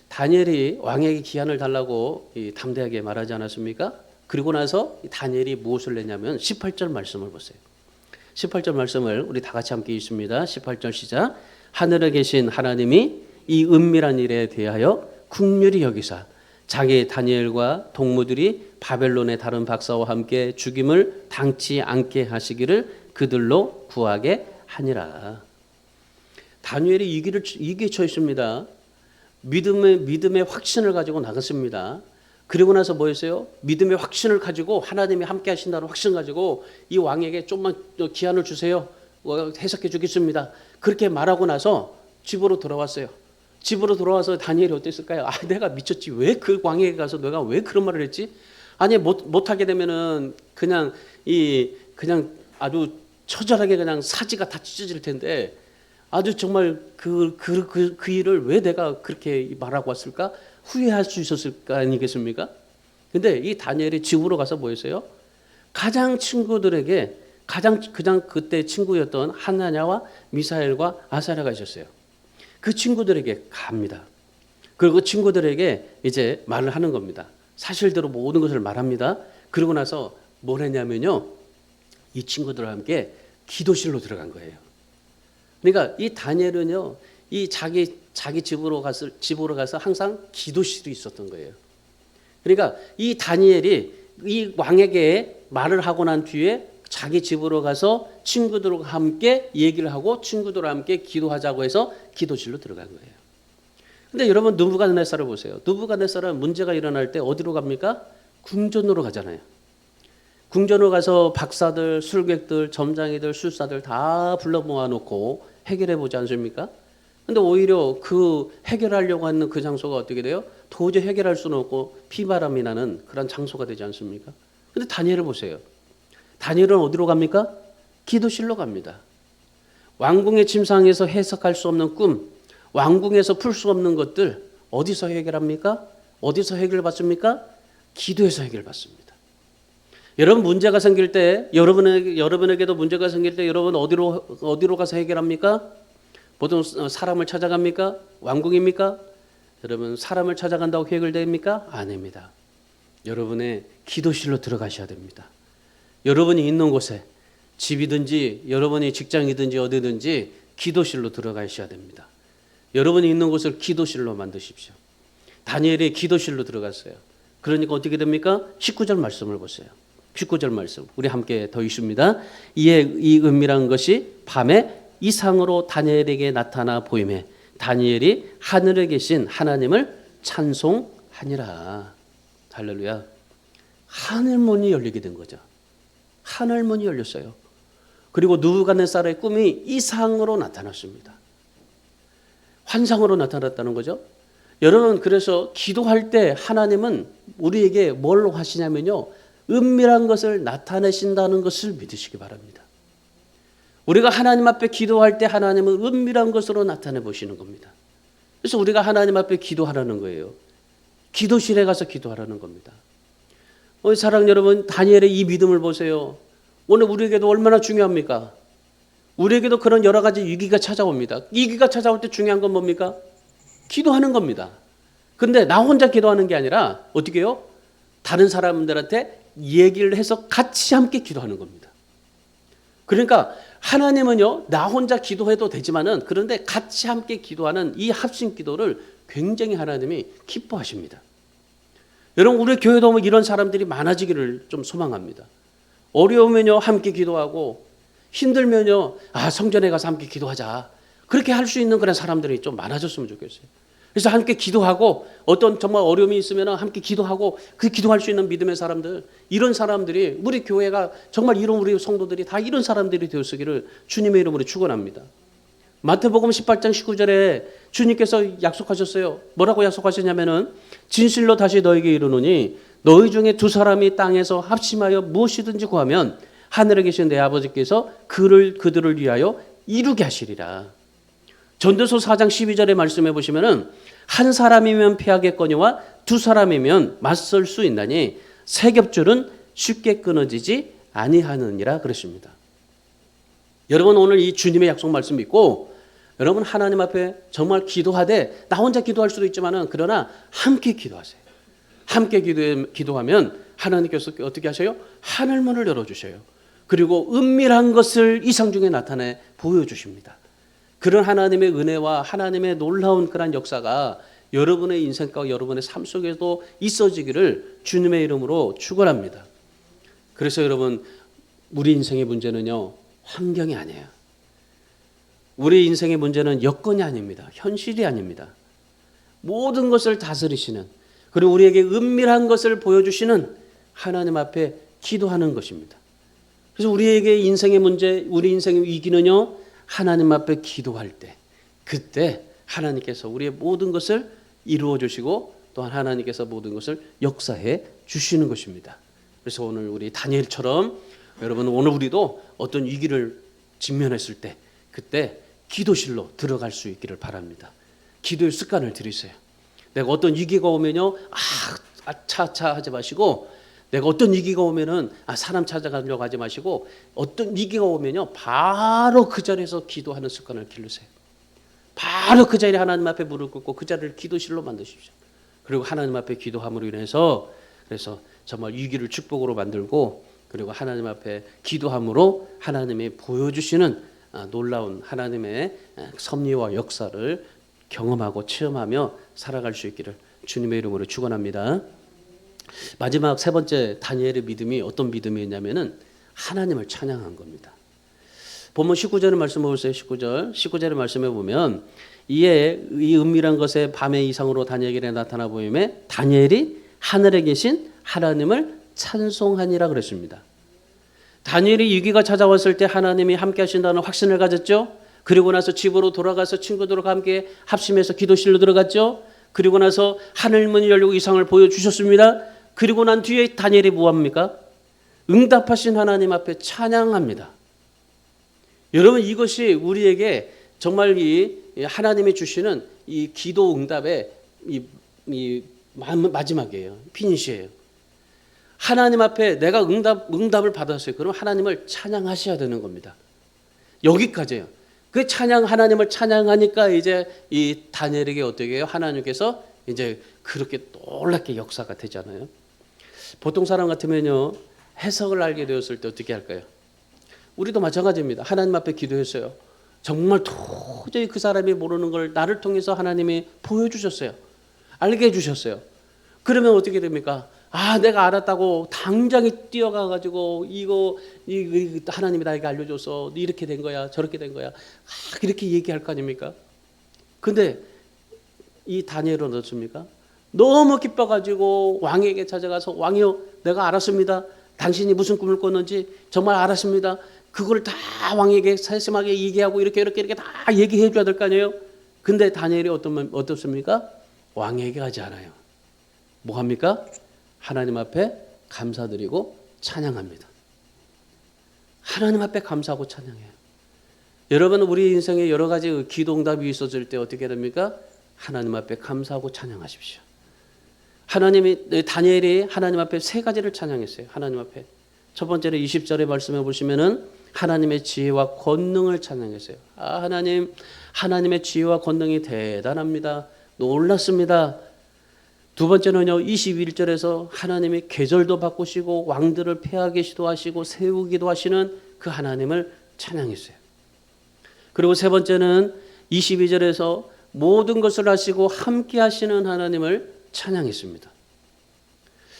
다니엘이 왕에게 기한을 달라고 담대하게 말하지 않았습니까? 그리고 나서 다니엘이 무엇을 했냐면 18절 말씀을 보세요. 18절 말씀을 우리 다 같이 함께 읽습니다. 18절 시작. 하늘에 계신 하나님이 이 은밀한 일에 대하여 긍휼히 여기사 자기 다니엘과 동무들이 바벨론의 다른 박사와 함께 죽임을 당치 않게 하시기를 그들로 구하게 하니라. 다니엘이 위기에 처했습니다. 믿음의 확신을 가지고 나갔습니다. 그리고 나서 뭐였어요? 믿음의 확신을 가지고 하나님이 함께 하신다는 확신 가지고 이 왕에게 좀만 기한을 주세요. 해석해 주겠습니다. 그렇게 말하고 나서 집으로 돌아왔어요. 집으로 돌아와서 다니엘이 어땠을까요? 내가 미쳤지. 왜 그 왕에게 가서 내가 왜 그런 말을 했지? 아니 못하게 되면은 그냥 아주 처절하게 그냥 사지가 다 찢어질 텐데 아주 정말 그 일을 왜 내가 그렇게 말하고 왔을까? 후회할 수 있었을 거 아니겠습니까? 근데 이 다니엘이 집으로 가서 뭐 했어요? 가장 친구들에게 그냥 그때 친구였던 하나냐와 미사엘과 아사랴가 있었어요. 그 친구들에게 갑니다. 그리고 친구들에게 이제 말을 하는 겁니다. 사실대로 모든 것을 말합니다. 그러고 나서 뭘 했냐면요. 이 친구들과 함께 기도실로 들어간 거예요. 그러니까 이 다니엘은요. 이 자기 집으로 가서 항상 기도실이 있었던 거예요. 그러니까 이 다니엘이 이 왕에게 말을 하고 난 뒤에 자기 집으로 가서 친구들과 함께 얘기를 하고 친구들과 함께 기도하자고 해서 기도실로 들어간 거예요. 근데 여러분 느부갓네살을 보세요. 느부갓네살은 문제가 일어날 때 어디로 갑니까? 궁전으로 가잖아요. 궁전으로 가서 박사들, 술객들, 점장이들, 술사들 다 불러 모아놓고 해결해 보지 않습니까? 근데 오히려 그 해결하려고 하는 그 장소가 어떻게 돼요? 도저히 해결할 수는 없고 피바람이 나는 그런 장소가 되지 않습니까? 근데 다니엘을 보세요. 다니엘은 어디로 갑니까? 기도실로 갑니다. 왕궁의 침상에서 해석할 수 없는 꿈, 왕궁에서 풀 수 없는 것들 어디서 해결합니까? 어디서 해결받습니까? 기도에서 해결받습니다. 여러분 문제가 생길 때 여러분에게도 문제가 생길 때 여러분 어디로 가서 해결합니까? 보통 사람을 찾아갑니까? 왕궁입니까? 여러분 사람을 찾아간다고 해결됩니까? 아닙니다. 여러분의 기도실로 들어가셔야 됩니다. 여러분이 있는 곳에 집이든지 여러분이 직장이든지 어디든지 기도실로 들어가셔야 됩니다. 여러분이 있는 곳을 기도실로 만드십시오. 다니엘이 기도실로 들어갔어요. 그러니까 어떻게 됩니까? 19절 말씀을 보세요. 19절 말씀 우리 함께 더 읽습니다. 이에 이 은밀한 것이 밤에 이상으로 다니엘에게 나타나 보이매 다니엘이 하늘에 계신 하나님을 찬송하니라. 할렐루야. 하늘 문이 열리게 된 거죠. 하늘 문이 열렸어요. 그리고 느부갓네살의 꿈이 이상으로 나타났습니다. 환상으로 나타났다는 거죠. 여러분 그래서 기도할 때 하나님은 우리에게 뭘 하시냐면요. 은밀한 것을 나타내신다는 것을 믿으시기 바랍니다. 우리가 하나님 앞에 기도할 때 하나님은 은밀한 것으로 나타내 보시는 겁니다. 그래서 우리가 하나님 앞에 기도하라는 거예요. 기도실에 가서 기도하라는 겁니다. 사랑 여러분 다니엘의 이 믿음을 보세요. 오늘 우리에게도 얼마나 중요합니까? 우리에게도 그런 여러 가지 위기가 찾아옵니다. 위기가 찾아올 때 중요한 건 뭡니까? 기도하는 겁니다. 그런데 나 혼자 기도하는 게 아니라 어떻게 해요? 다른 사람들한테 얘기를 해서 같이 함께 기도하는 겁니다. 그러니까 하나님은요 나 혼자 기도해도 되지만은 그런데 같이 함께 기도하는 이 합심 기도를 굉장히 하나님이 기뻐하십니다. 여러분 우리 교회도 이런 사람들이 많아지기를 좀 소망합니다. 어려우면요 함께 기도하고 힘들면요 성전에 가서 함께 기도하자. 그렇게 할 수 있는 그런 사람들이 좀 많아졌으면 좋겠어요. 그래서 함께 기도하고 어떤 정말 어려움이 있으면 함께 기도하고 그 기도할 수 있는 믿음의 사람들 이런 사람들이 우리 교회가 정말 이런 우리 성도들이 다 이런 사람들이 되었으기를 주님의 이름으로 축원합니다. 마태복음 18장 19절에 주님께서 약속하셨어요. 뭐라고 약속하셨냐면은 진실로 다시 너에게 이르노니 너희 중에 두 사람이 땅에서 합심하여 무엇이든지 구하면 하늘에 계신 내 아버지께서 그들을 위하여 이루게 하시리라. 전도서 4장 12절의 말씀해 보시면은 한 사람이면 피하겠거니와 두 사람이면 맞설 수 있나니 세 겹줄은 쉽게 끊어지지 아니하느니라 그랬습니다. 여러분 오늘 이 주님의 약속 말씀 믿고 여러분 하나님 앞에 정말 기도하되 나 혼자 기도할 수도 있지만은 그러나 함께 기도하세요. 함께 기도하면 하나님께서 어떻게 하셔요? 하늘문을 열어주셔요. 그리고 은밀한 것을 이상 중에 나타내 보여주십니다. 그런 하나님의 은혜와 하나님의 놀라운 그런 역사가 여러분의 인생과 여러분의 삶 속에도 있어지기를 주님의 이름으로 축원합니다. 그래서 여러분 우리 인생의 문제는요 환경이 아니에요. 우리 인생의 문제는 여건이 아닙니다. 현실이 아닙니다. 모든 것을 다스리시는 그리고 우리에게 은밀한 것을 보여주시는 하나님 앞에 기도하는 것입니다. 그래서 우리에게 인생의 문제, 우리 인생의 위기는요 하나님 앞에 기도할 때 그때 하나님께서 우리의 모든 것을 이루어 주시고 또한 하나님께서 모든 것을 역사해 주시는 것입니다. 그래서 오늘 우리 다니엘처럼 여러분 오늘 우리도 어떤 위기를 직면했을 때 그때 기도실로 들어갈 수 있기를 바랍니다. 기도의 습관을 들이세요. 내가 어떤 위기가 오면요 차차 하지 마시고 내가 어떤 위기가 오면은 사람 찾아가려고 하지 마시고 어떤 위기가 오면요 바로 그 자리에서 기도하는 습관을 기르세요. 바로 그 자리에 하나님 앞에 무릎 꿇고 그 자리를 기도실로 만드십시오. 그리고 하나님 앞에 기도함으로 인해서 그래서 정말 위기를 축복으로 만들고 그리고 하나님 앞에 기도함으로 하나님이 보여주시는 놀라운 하나님의 섭리와 역사를 경험하고 체험하며 살아갈 수 있기를 주님의 이름으로 축원합니다. 마지막 세 번째 다니엘의 믿음이 어떤 믿음이었냐면은 하나님을 찬양한 겁니다. 본문 19절의 말씀 보세요. 19절의 말씀에 보면 이에 이 은밀한 것에 밤의 이상으로 다니엘에게 나타나 보임에 다니엘이 하늘에 계신 하나님을 찬송하니라 그랬습니다. 다니엘이 위기가 찾아왔을 때 하나님이 함께 하신다는 확신을 가졌죠. 그리고 나서 집으로 돌아가서 친구들과 함께 합심해서 기도실로 들어갔죠. 그리고 나서 하늘 문이 열리고 이상을 보여주셨습니다. 그리고 난 뒤에 다니엘이 뭐합니까? 응답하신 하나님 앞에 찬양합니다. 여러분 이것이 우리에게 정말 이 하나님이 주시는 이 기도 응답의 이 마지막이에요. 피니시예요. 하나님 앞에 내가 응답을 받았어요. 그럼 하나님을 찬양하셔야 되는 겁니다. 여기까지예요. 그 찬양 하나님을 찬양하니까 이제 이 다니엘에게 어떻게 해요? 하나님께서 이제 그렇게 놀랍게 역사가 되잖아요. 보통 사람 같으면요 해석을 알게 되었을 때 어떻게 할까요? 우리도 마찬가지입니다. 하나님 앞에 기도했어요. 정말 도저히 그 사람이 모르는 걸 나를 통해서 하나님이 보여주셨어요. 알게 해주셨어요. 그러면 어떻게 됩니까? 내가 알았다고 당장에 뛰어가가지고 이거 하나님이 나에게 알려줘서 이렇게 된 거야 저렇게 된 거야 이렇게 얘기할 거 아닙니까? 근데 이 다니엘은 어떻습니까? 너무 기뻐가지고 왕에게 찾아가서 왕이요 내가 알았습니다. 당신이 무슨 꿈을 꿨는지 정말 알았습니다. 그걸 다 왕에게 세심하게 얘기하고 이렇게 다 얘기해 줘야 될 거 아니에요. 근데 다니엘이 어떻습니까? 왕에게 가지 않아요. 뭐 합니까? 하나님 앞에 감사드리고 찬양합니다. 하나님 앞에 감사하고 찬양해요. 여러분 우리 인생에 여러 가지 기도응답이 있어질 때 어떻게 됩니까? 하나님 앞에 감사하고 찬양하십시오. 다니엘이 하나님 앞에 세 가지를 찬양했어요. 하나님 앞에 첫 번째로 20절의 말씀에 보시면은 하나님의 지혜와 권능을 찬양했어요. 하나님의 지혜와 권능이 대단합니다. 놀랐습니다. 두 번째는요 21절에서 하나님이 계절도 바꾸시고 왕들을 폐하기도 하시고 세우기도 하시는 그 하나님을 찬양했어요. 그리고 세 번째는 22절에서 모든 것을 하시고 함께 하시는 하나님을 찬양했습니다.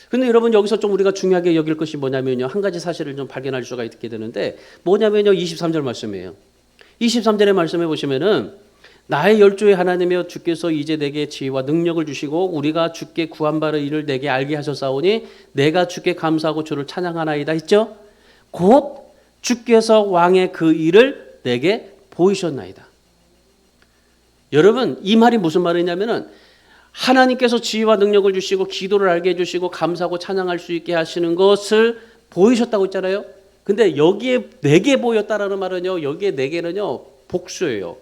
그런데 여러분 여기서 좀 우리가 중요하게 여길 것이 뭐냐면요 한 가지 사실을 좀 발견할 수가 있게 되는데 뭐냐면요 23절 말씀이에요. 23절의 말씀에 보시면은 나의 열조의 하나님이여 주께서 이제 내게 지혜와 능력을 주시고 우리가 주께 구한 바를 이를 내게 알게 하셨사오니 내가 주께 감사하고 주를 찬양하나이다 했죠. 곧 주께서 왕의 그 일을 내게 보이셨나이다. 여러분 이 말이 무슨 말이냐면은 하나님께서 지혜와 능력을 주시고 기도를 알게 해주시고 감사하고 찬양할 수 있게 하시는 것을 보이셨다고 했잖아요. 근데 여기에 내게 보였다라는 말은요 여기에 내게는요 복수예요.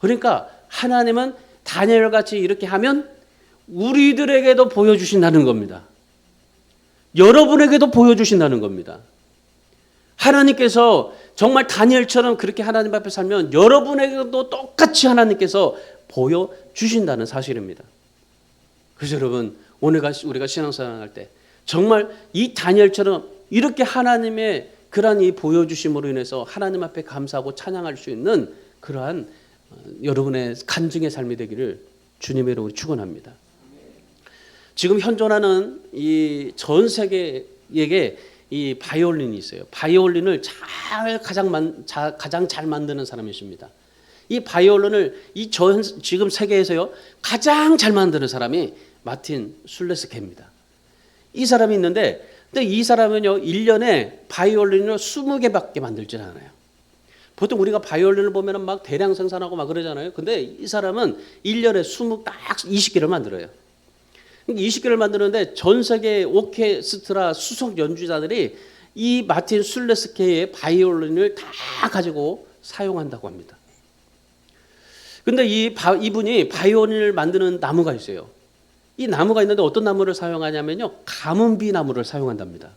그러니까 하나님은 다니엘같이 이렇게 하면 우리들에게도 보여주신다는 겁니다. 여러분에게도 보여주신다는 겁니다. 하나님께서 정말 다니엘처럼 그렇게 하나님 앞에 살면 여러분에게도 똑같이 하나님께서 보여주신다는 사실입니다. 그래서 여러분 오늘 우리가 신앙생활할 때 정말 이 다니엘처럼 이렇게 하나님의 그러한 이 보여주심으로 인해서 하나님 앞에 감사하고 찬양할 수 있는 그러한 여러분의 간증의 삶이 되기를 주님의 이름으로 축원합니다. 지금 현존하는 이 전 세계에게 이 바이올린이 있어요. 바이올린을 가장 잘 만드는 사람이 있습니다. 이 바이올린을 지금 세계에서요 가장 잘 만드는 사람이 마틴 술레스케입니다. 이 사람이 있는데 근데 이 사람은요 1년에 바이올린을 20개밖에 만들지 않아요. 보통 우리가 바이올린을 보면은 막 대량 생산하고 막 그러잖아요. 근데 이 사람은 1년에 20개를 만들어요. 20개를 만드는데 전 세계 오케스트라 수석 연주자들이 이 마틴 술레스케의 바이올린을 다 가지고 사용한다고 합니다. 근데 이분이 바이올린을 만드는 나무가 있어요. 이 나무가 있는데 어떤 나무를 사용하냐면요, 가문비 나무를 사용한답니다.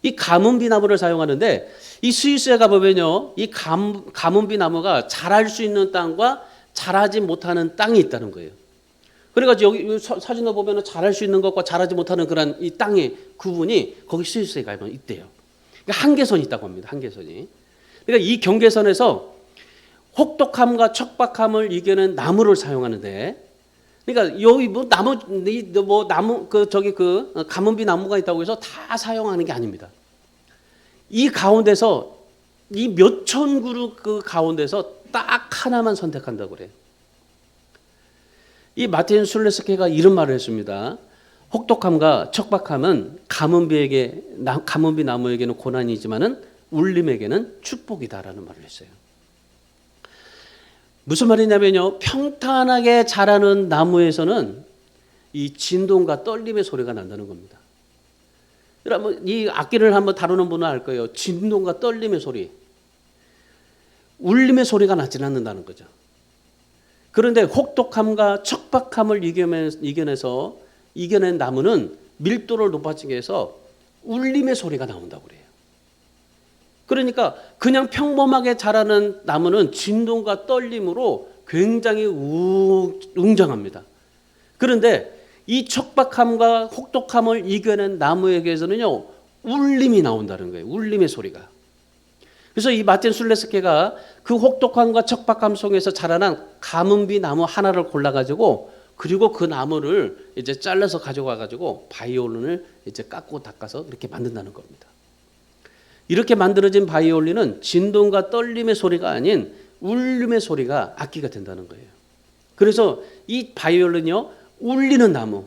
이 가문비 나무를 사용하는데 이 스위스에 가보면요, 이 가문비 나무가 자랄 수 있는 땅과 자라지 못하는 땅이 있다는 거예요. 그래가지고 여기 사진을 보면 자랄 수 있는 것과 자라지 못하는 그런 이 땅의 구분이 거기 스위스에 가면 있대요. 그러니까 한계선이 있다고 합니다. 한계선이. 그러니까 이 경계선에서 혹독함과 척박함을 이겨낸 나무를 사용하는데, 그러니까 여기 뭐 나무 가문비 나무가 있다고 해서 다 사용하는 게 아닙니다. 이 가운데서 이 몇천 그루 그 가운데서 딱 하나만 선택한다고 그래요. 이 마틴 술레스케가 이런 말을 했습니다. 혹독함과 척박함은 가문비 나무에게는 고난이지만은 울림에게는 축복이다라는 말을 했어요. 무슨 말이냐면요, 평탄하게 자라는 나무에서는 이 진동과 떨림의 소리가 난다는 겁니다. 여러분, 이 악기를 한번 다루는 분은 알 거예요. 진동과 떨림의 소리, 울림의 소리가 나지는 않는다는 거죠. 그런데 혹독함과 척박함을 이겨낸 나무는 밀도를 높아지게 해서 울림의 소리가 나온다고 그래요. 그러니까 그냥 평범하게 자라는 나무는 진동과 떨림으로 굉장히 웅장합니다. 그런데 이 척박함과 혹독함을 이겨낸 나무에게서는요, 울림이 나온다는 거예요. 울림의 소리가. 그래서 이 마틴 술레스케가 그 혹독함과 척박함 속에서 자라난 가문비 나무 하나를 골라가지고, 그리고 그 나무를 이제 잘라서 가져와가지고 바이올린을 이제 깎고 닦아서 이렇게 만든다는 겁니다. 이렇게 만들어진 바이올린은 진동과 떨림의 소리가 아닌 울림의 소리가 악기가 된다는 거예요. 그래서 이 바이올린이요, 울리는 나무,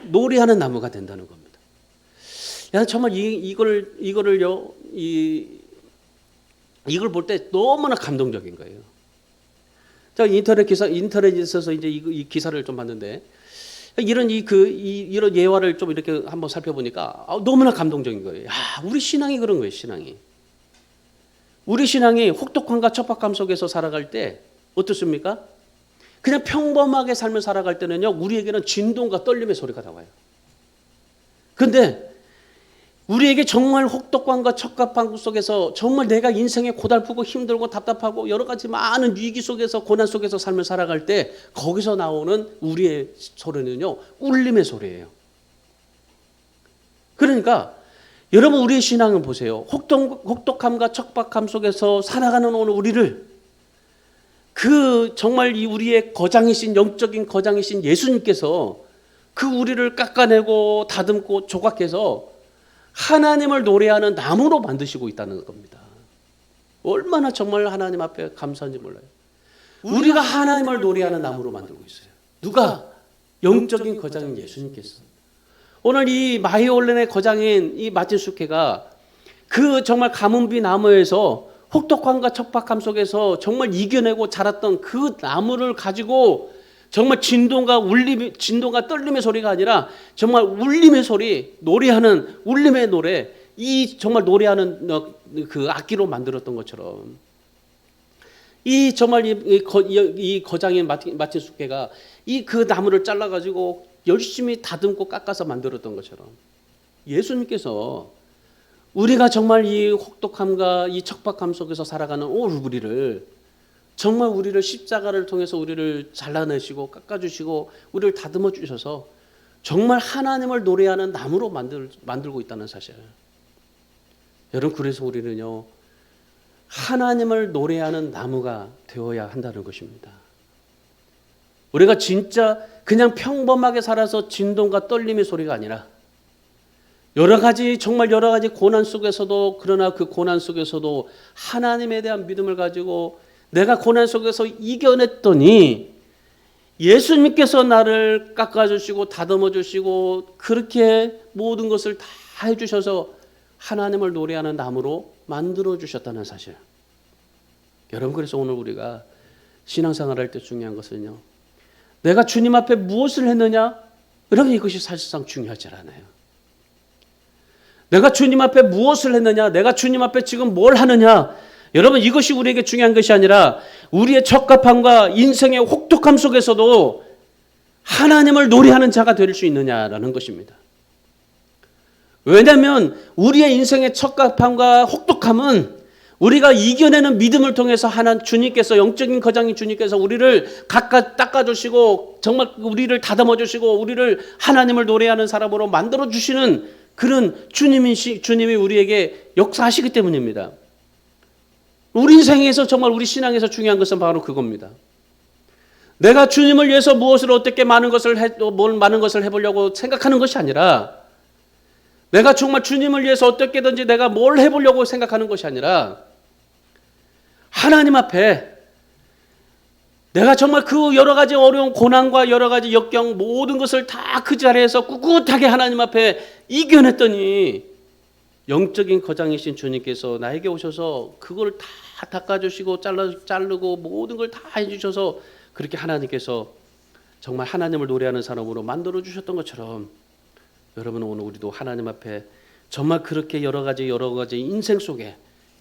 노래하는 나무가 된다는 겁니다. 야, 정말 이걸 볼 때 너무나 감동적인 거예요. 제가 인터넷에서 이제 이 기사를 좀 봤는데, 이런 예화를 좀 이렇게 한번 살펴보니까 너무나 감동적인 거예요. 우리 신앙이 그런 거예요, 신앙이. 우리 신앙이 혹독함과 척박함 속에서 살아갈 때 어떻습니까? 그냥 평범하게 삶을 살아갈 때는요, 우리에게는 진동과 떨림의 소리가 나와요. 그런데 우리에게 정말 혹독함과 척박함 속에서 정말 내가 인생에 고달프고 힘들고 답답하고 여러 가지 많은 위기 속에서 고난 속에서 삶을 살아갈 때 거기서 나오는 우리의 소리는요, 울림의 소리예요. 그러니까 여러분, 우리의 신앙을 보세요. 혹독함과 척박함 속에서 살아가는 오늘 우리를 정말 우리의 거장이신, 영적인 거장이신 예수님께서 그 우리를 깎아내고 다듬고 조각해서 하나님을 노래하는 나무로 만드시고 있다는 겁니다. 얼마나 정말 하나님 앞에 감사한지 몰라요. 우리가 하나님을 노래하는 나무로 만들고 있어요. 누가? 영적인 거장인 예수님께서. 오늘 이 바이올린의 거장인 이 마틴 술레스케가 그 정말 가문비 나무에서 혹독함과 척박함 속에서 정말 이겨내고 자랐던 그 나무를 가지고 정말 진동과 떨림의 소리가 아니라 정말 울림의 소리, 노래하는 울림의 노래, 이 정말 노래하는 그 악기로 만들었던 것처럼, 이 정말 이 거장인 마틴 술레스케가 그 나무를 잘라가지고 열심히 다듬고 깎아서 만들었던 것처럼, 예수님께서 우리가 정말 이 혹독함과 이 척박함 속에서 살아가는 우리를 정말 우리를 십자가를 통해서 우리를 잘라내시고 깎아주시고 우리를 다듬어 주셔서 정말 하나님을 노래하는 나무로 만들고 있다는 사실. 여러분, 그래서 우리는요, 하나님을 노래하는 나무가 되어야 한다는 것입니다. 우리가 진짜 그냥 평범하게 살아서 진동과 떨림의 소리가 아니라 정말 여러 가지 고난 속에서도, 그러나 그 고난 속에서도 하나님에 대한 믿음을 가지고 내가 고난 속에서 이겨냈더니 예수님께서 나를 깎아주시고 다듬어주시고 그렇게 모든 것을 다 해주셔서 하나님을 노래하는 나무로 만들어주셨다는 사실. 여러분, 그래서 오늘 우리가 신앙생활할 때 중요한 것은요, 내가 주님 앞에 무엇을 했느냐? 여러분, 이것이 사실상 중요하지 않아요. 내가 주님 앞에 무엇을 했느냐? 내가 주님 앞에 지금 뭘 하느냐? 여러분, 이것이 우리에게 중요한 것이 아니라 우리의 적합함과 인생의 혹독함 속에서도 하나님을 노래하는 자가 될 수 있느냐라는 것입니다. 왜냐하면 우리의 인생의 척박함과 혹독함은 우리가 이겨내는 믿음을 통해서 주님께서, 영적인 거장인 주님께서 우리를 닦아주시고 정말 우리를 다듬어 주시고 우리를 하나님을 노래하는 사람으로 만들어 주시는 그런 주님이 우리에게 역사하시기 때문입니다. 우리 인생에서 정말 우리 신앙에서 중요한 것은 바로 그겁니다. 내가 주님을 위해서 무엇을 어떻게 많은 것을 해보려고 생각하는 것이 아니라, 내가 정말 주님을 위해서 어떻게든지 내가 뭘 해보려고 생각하는 것이 아니라, 하나님 앞에 내가 정말 그 여러 가지 어려운 고난과 여러 가지 역경 모든 것을 다 그 자리에서 꿋꿋하게 하나님 앞에 이겨냈더니 영적인 거장이신 주님께서 나에게 오셔서 그걸 다 닦아주시고 자르고 모든 걸 다 해주셔서 그렇게 하나님께서 정말 하나님을 노래하는 사람으로 만들어 주셨던 것처럼, 여러분 오늘 우리도 하나님 앞에 정말 그렇게 여러 가지 인생 속에,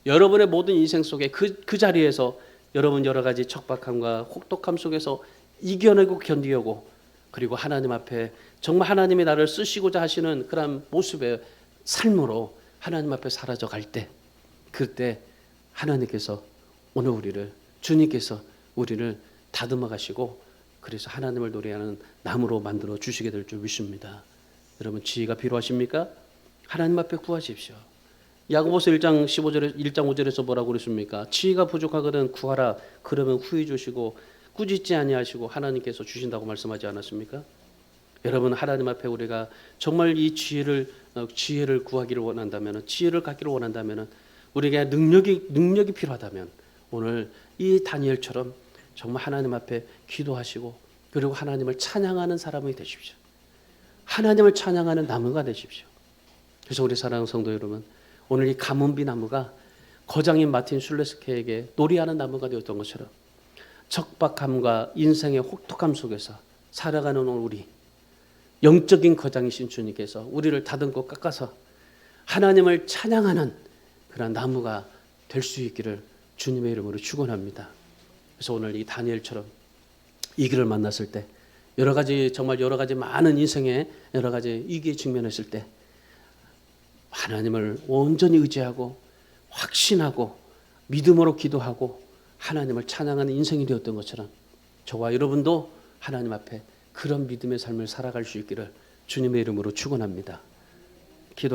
여러분의 모든 인생 속에 그 자리에서 여러분 여러 가지 척박함과 혹독함 속에서 이겨내고 견디고, 그리고 하나님 앞에 정말 하나님이 나를 쓰시고자 하시는 그런 모습의 삶으로 하나님 앞에 사라져 갈 때, 그때 하나님께서 오늘 주님께서 우리를 다듬어 가시고 그래서 하나님을 노래하는 나무로 만들어 주시게 될 줄 믿습니다. 여러분 지혜가 필요하십니까? 하나님 앞에 구하십시오. 야고보서 1장 5절에서 뭐라고 그랬습니까? 지혜가 부족하거든 구하라. 그러면 후히 주시고 꾸짖지 아니하시고 하나님께서 주신다고 말씀하지 않았습니까? 여러분 하나님 앞에 우리가 정말 이 지혜를 구하기를 원한다면, 지혜를 갖기를 원한다면, 우리에게 능력이 필요하다면 오늘 이 다니엘처럼 정말 하나님 앞에 기도하시고 그리고 하나님을 찬양하는 사람이 되십시오. 하나님을 찬양하는 나무가 되십시오. 그래서 우리 사랑하는 성도 여러분, 오늘 이 가문비 나무가 거장인 마틴 슐레스케에게 노래하는 나무가 되었던 것처럼 척박함과 인생의 혹독함 속에서 살아가는 우리, 영적인 거장이신 주님께서 우리를 다듬고 깎아서 하나님을 찬양하는 그런 나무가 될 수 있기를 주님의 이름으로 축원합니다. 그래서 오늘 이 다니엘처럼 이 길을 만났을 때 정말 여러 가지 많은 인생의 여러 가지 위기에 직면했을 때 하나님을 온전히 의지하고 확신하고 믿음으로 기도하고 하나님을 찬양하는 인생이 되었던 것처럼 저와 여러분도 하나님 앞에 그런 믿음의 삶을 살아갈 수 있기를 주님의 이름으로 축원합니다.